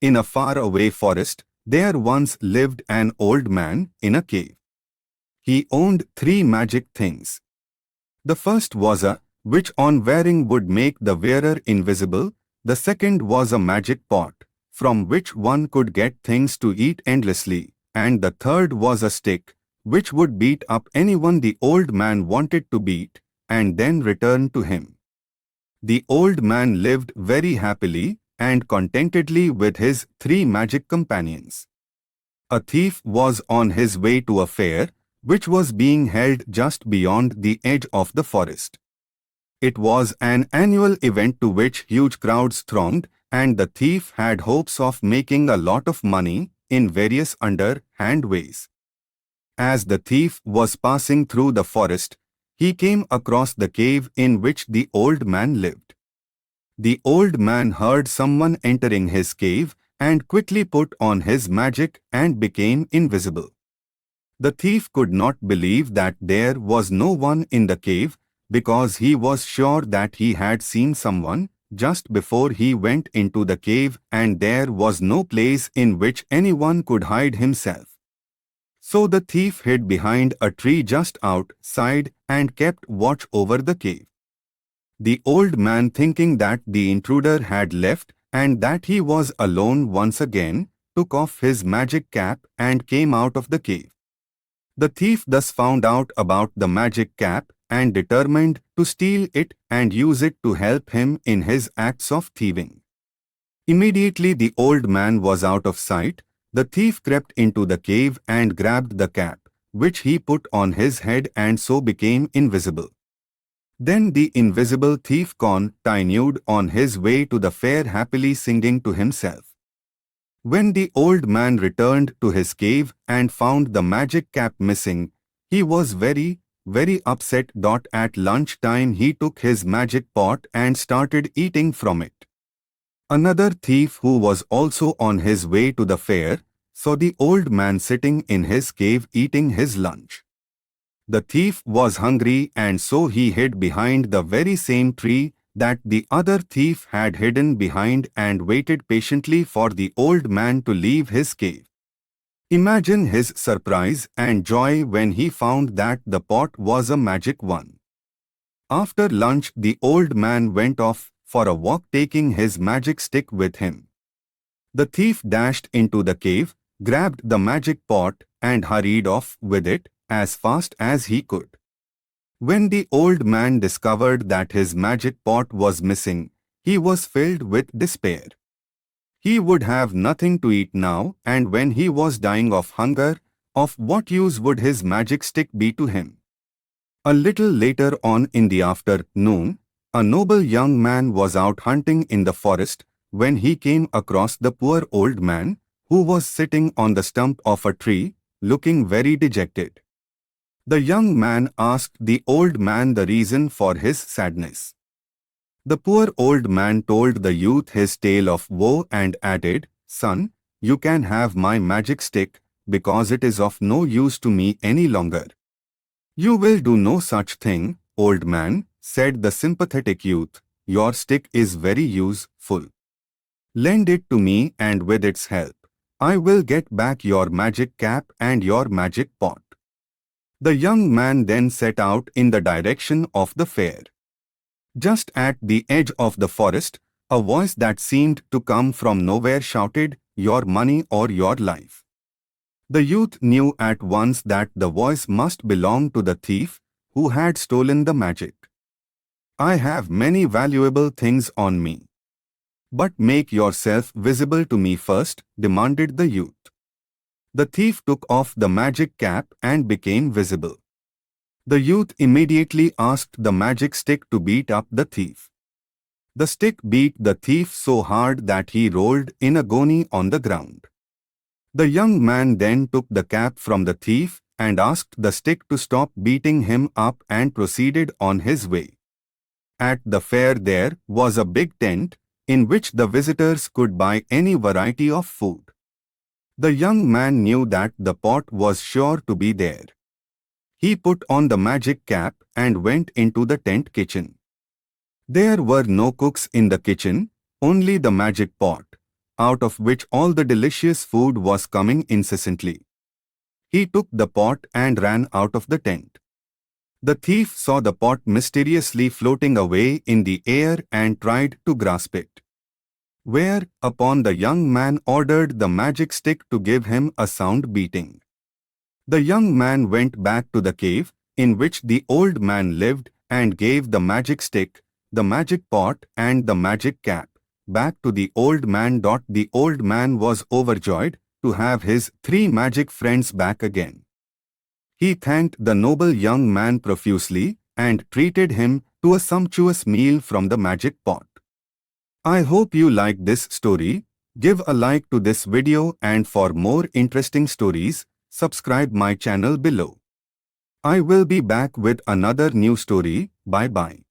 In a faraway forest, there once lived an old man in a cave. He owned 3 magic things. The first was a which on wearing would make the wearer invisible. The second was a magic pot, from which one could get things to eat endlessly. And the third was a stick, which would beat up anyone the old man wanted to beat, and then return to him. The old man lived very happily and contentedly with his 3 magic companions. A thief was on his way to a fair, which was being held just beyond the edge of the forest. It was an annual event to which huge crowds thronged, and the thief had hopes of making a lot of money in various underhand ways. As the thief was passing through the forest, he came across the cave in which the old man lived. The old man heard someone entering his cave and quickly put on his magic and became invisible. The thief could not believe that there was no one in the cave, because he was sure that he had seen someone just before he went into the cave, and there was no place in which anyone could hide himself. So the thief hid behind a tree just outside and kept watch over the cave. The old man, thinking that the intruder had left and that he was alone once again, took off his magic cap and came out of the cave. The thief thus found out about the magic cap and determined to steal it and use it to help him in his acts of thieving. Immediately the old man was out of sight. The thief crept into the cave and grabbed the cap, which he put on his head, and so became invisible. Then the invisible thief continued on his way to the fair, happily singing to himself. When the old man returned to his cave and found the magic cap missing, he was very upset. At lunchtime he took his magic pot and started eating from it. Another thief, who was also on his way to the fair, saw the old man sitting in his cave eating his lunch. The thief was hungry, and so he hid behind the very same tree that the other thief had hidden behind and waited patiently for the old man to leave his cave. Imagine his surprise and joy when he found that the pot was a magic one. After lunch, the old man went off for a walk, taking his magic stick with him. The thief dashed into the cave, grabbed the magic pot, and hurried off with it as fast as he could. When the old man discovered that his magic pot was missing, he was filled with despair. He would have nothing to eat now, and when he was dying of hunger, of what use would his magic stick be to him? A little later on in the afternoon, a noble young man was out hunting in the forest when he came across the poor old man, who was sitting on the stump of a tree, looking very dejected. The young man asked the old man the reason for his sadness. The poor old man told the youth his tale of woe and added, "Son, you can have my magic stick, because it is of no use to me any longer." "You will do no such thing, old man," said the sympathetic youth. "Your stick is very useful. Lend it to me, and with its help, I will get back your magic cap and your magic pot." The young man then set out in the direction of the fair. Just at the edge of the forest, a voice that seemed to come from nowhere shouted, "Your money or your life." The youth knew at once that the voice must belong to the thief who had stolen the magic. "I have many valuable things on me." "But make yourself visible to me first," demanded the youth. The thief took off the magic cap and became visible. The youth immediately asked the magic stick to beat up the thief. The stick beat the thief so hard that he rolled in agony on the ground. The young man then took the cap from the thief and asked the stick to stop beating him up and proceeded on his way. At the fair there was a big tent in which the visitors could buy any variety of food. The young man knew that the pot was sure to be there. He put on the magic cap and went into the tent kitchen. There were no cooks in the kitchen, only the magic pot, out of which all the delicious food was coming incessantly. He took the pot and ran out of the tent. The thief saw the pot mysteriously floating away in the air and tried to grasp it. Whereupon the young man ordered the magic stick to give him a sound beating. The young man went back to the cave in which the old man lived and gave the magic stick, the magic pot and the magic cap back to the old man. The old man was overjoyed to have his 3 magic friends back again. He thanked the noble young man profusely and treated him to a sumptuous meal from the magic pot. I hope you liked this story. Give a like to this video, and for more interesting stories, subscribe my channel below. I will be back with another new story. Bye bye.